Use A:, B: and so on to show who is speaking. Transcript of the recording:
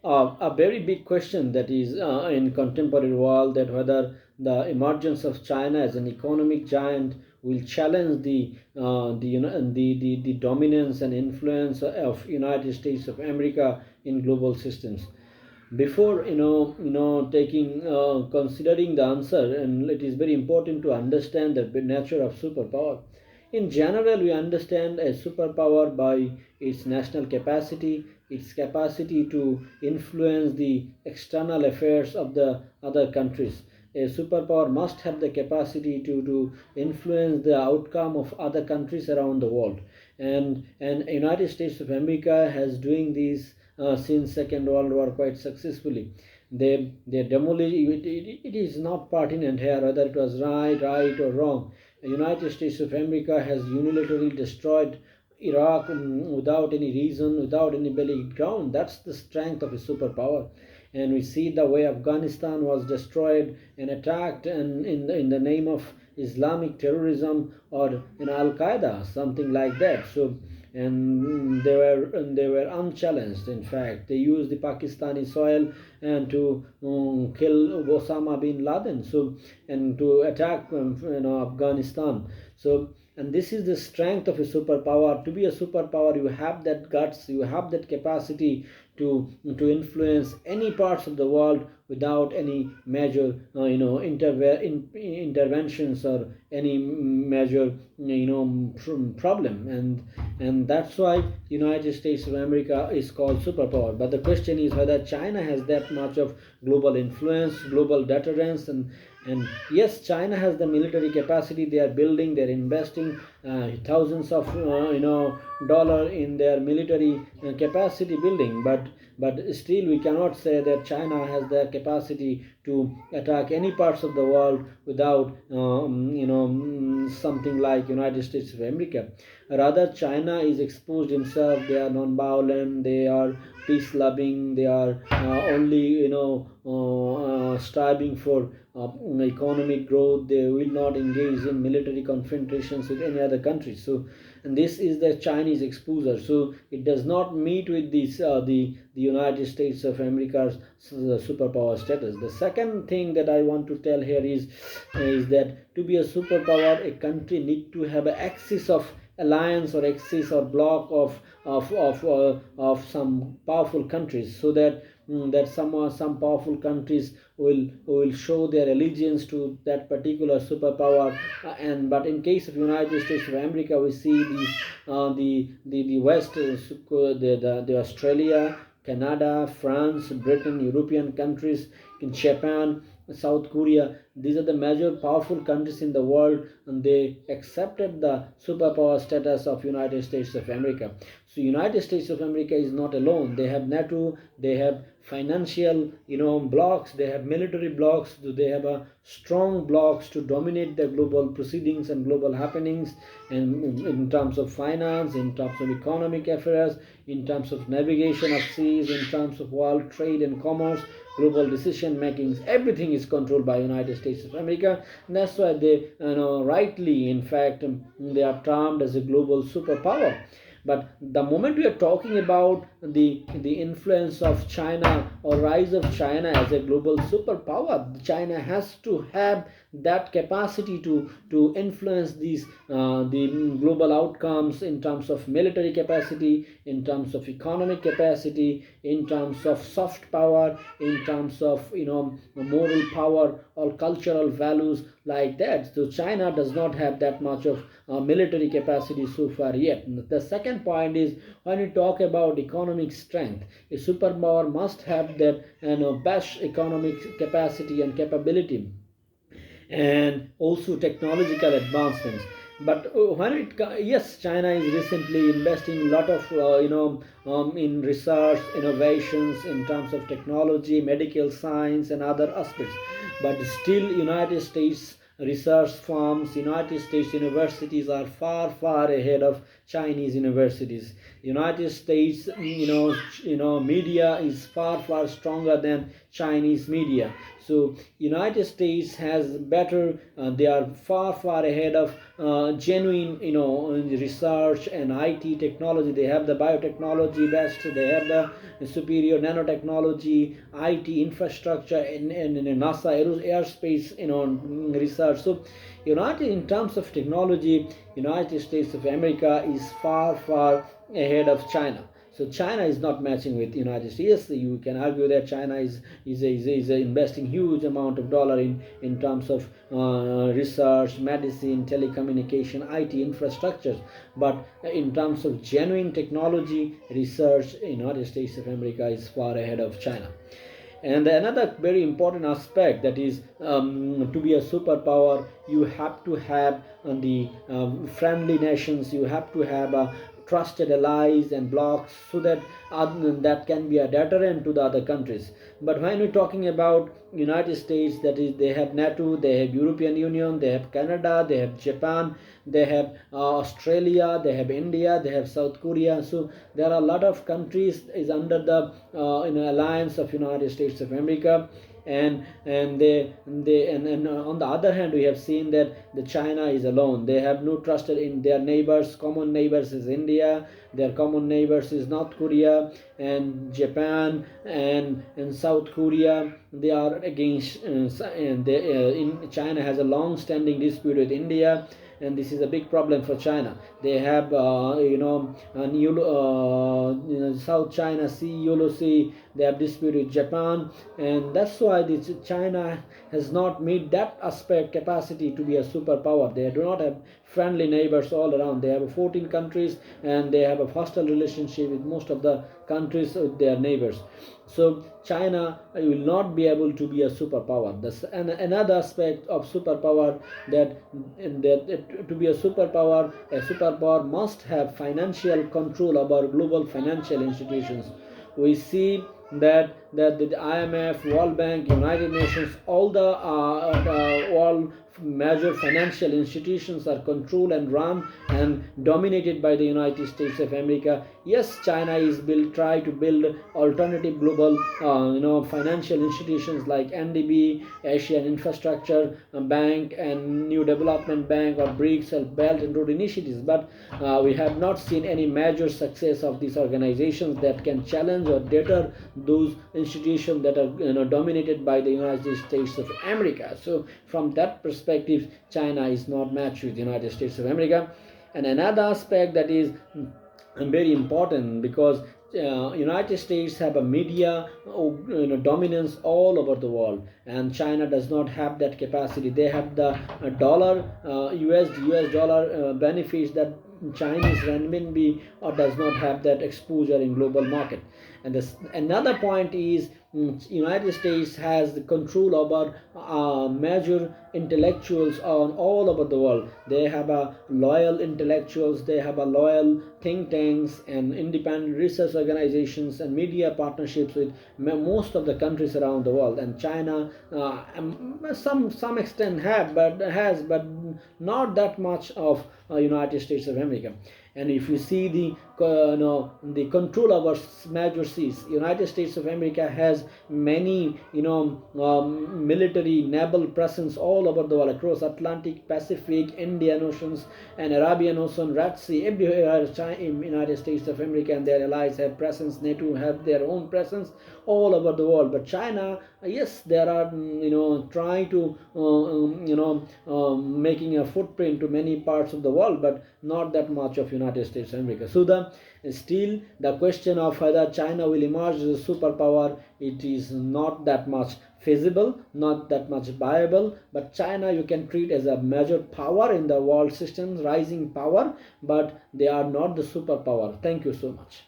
A: A very big question that is in contemporary world, that whether the emergence of China as an economic giant will challenge the dominance and influence of United States of America in global systems. Before taking considering the answer, and it is very important to understand the nature of superpower. In general, we understand a superpower by its national capacity, its capacity to influence the external affairs of the other countries. A superpower must have the capacity to influence the outcome of other countries around the world. And United States of America has doing this since Second World War quite successfully. They demolish it is not pertinent here whether it was right or wrong. The United States of America has unilaterally destroyed Iraq without any reason, without any valid ground. That's the strength of a superpower. And we see the way Afghanistan was destroyed and attacked, and in the name of Islamic terrorism or Al Qaeda, something like that. So, and they were unchallenged. In fact, they used the Pakistani soil and to kill Osama bin Laden. So, and to attack Afghanistan. So, and this is the strength of a superpower. To be a superpower, you have that guts, you have that capacity to influence any parts of the world without any major interventions or any major problem. And that's why United States of America is called superpower. But the question is whether China has that much of global influence, global deterrence. And yes, China has the military capacity. They are building, they're investing thousands of dollar in their military capacity building. But still we cannot say that China has the capacity to attack any parts of the world without something like United States of America. Rather, China is exposed himself. They are non-violent, they are peace loving, they are only striving for economic growth. They will not engage in military confrontations with any other country. So, and this is the Chinese exposure. So it does not meet with this the United States of America's superpower status. The second thing that I want to tell here is that to be a superpower, a country need to have an axis of alliance or axis or block of some powerful countries, so that that some powerful countries will show their allegiance to that particular superpower. And but in case of United States of America, we see these the West, the Australia, Canada, France, Britain, European countries, in Japan, South Korea. These are the major powerful countries in the world, and they accepted the superpower status of United States of America. So United States of America is not alone. They have NATO, they have financial blocks, they have military blocks, they have a strong blocks to dominate the global proceedings and global happenings, and in terms of finance, in terms of economic affairs, in terms of navigation of seas, in terms of world trade and commerce, global decision makings. Everything is controlled by United States of America. And that's why they rightly, in fact, they are termed as a global superpower. But the moment we are talking about the influence of China or rise of China as a global superpower, China has to have that capacity to influence these the global outcomes in terms of military capacity, in terms of economic capacity, in terms of soft power, in terms of moral power or cultural values, like that. So China does not have that much of military capacity so far yet. The second point is, when we talk about economic strength, a superpower must have that best economic capacity and capability, and also technological advancements. But when it yes, China is recently investing a lot of in research innovations in terms of technology, medical science, and other aspects. But still, United States research firms, United States universities are far ahead of Chinese universities. United States, media is far stronger than Chinese media. So United States has better, they are far ahead of genuine, research and IT technology. They have the biotechnology best, they have the superior nanotechnology, IT infrastructure, and NASA airspace, research. So United, in terms of technology, United States of America is far ahead of China. So China is not matching with United States. Yes, you can argue that China is investing huge amount of dollar in terms of research, medicine, telecommunication, IT infrastructures. But in terms of genuine technology research, United States of America is far ahead of China. And another very important aspect, that is, to be a superpower, you have to have the friendly nations, you have to have trusted allies and blocks, so that that can be a deterrent to the other countries. But when we're talking about United States, that is, they have NATO, they have European Union, they have Canada, they have Japan, they have Australia, they have India, they have South Korea. So there are a lot of countries is under the alliance of United States of America. And on the other hand, we have seen that the China is alone. They have no trusted in their neighbors. Common neighbors is India, their common neighbors is North Korea and Japan and South Korea. They are against, and in China has a long-standing dispute with India, and this is a big problem for China. They have South China Sea, Yellow Sea. They have dispute with Japan, and that's why this China has not made that aspect capacity to be a superpower. They do not have friendly neighbors all around. They have 14 countries, and they have a hostile relationship with most of the countries with their neighbors. So China will not be able to be a superpower. That's another aspect of superpower, that to be a superpower must have financial control over global financial institutions. We see that the IMF, World Bank, United Nations, all the all major financial institutions are controlled and run and dominated by the United States of America. Yes, China is try to build alternative global financial institutions like NDB, Asian Infrastructure Bank, and New Development Bank, or BRICS, or Belt and Road Initiatives. But we have not seen any major success of these organizations that can challenge or deter those institutions that are dominated by the United States of America. So from that perspective, China is not matched with the United States of America. And another aspect that is very important, because United States have a media dominance all over the world, and China does not have that capacity. They have the dollar, US dollar benefits that Chinese renminbi or does not have that exposure in global market. And another point is, United States has the control over major intellectuals on all over the world. They have a loyal intellectuals, they have a loyal think tanks and independent research organizations and media partnerships with most of the countries around the world. And China, some extent has, but not that much of United States of America. And if you see the control over major seas, United States of America has many military naval presence all over the world, across Atlantic, Pacific, Indian Oceans, and Arabian Ocean, Red Sea. Everywhere United States of America and their allies have presence. NATO have their own presence all over the world. But China, yes, there are trying to making a footprint to many parts of the world, but not that much of United States of America. So still the question of whether China will emerge as a superpower, it is not that much feasible, not that much viable. But China you can treat as a major power in the world system, rising power, but they are not the superpower. Thank you so much.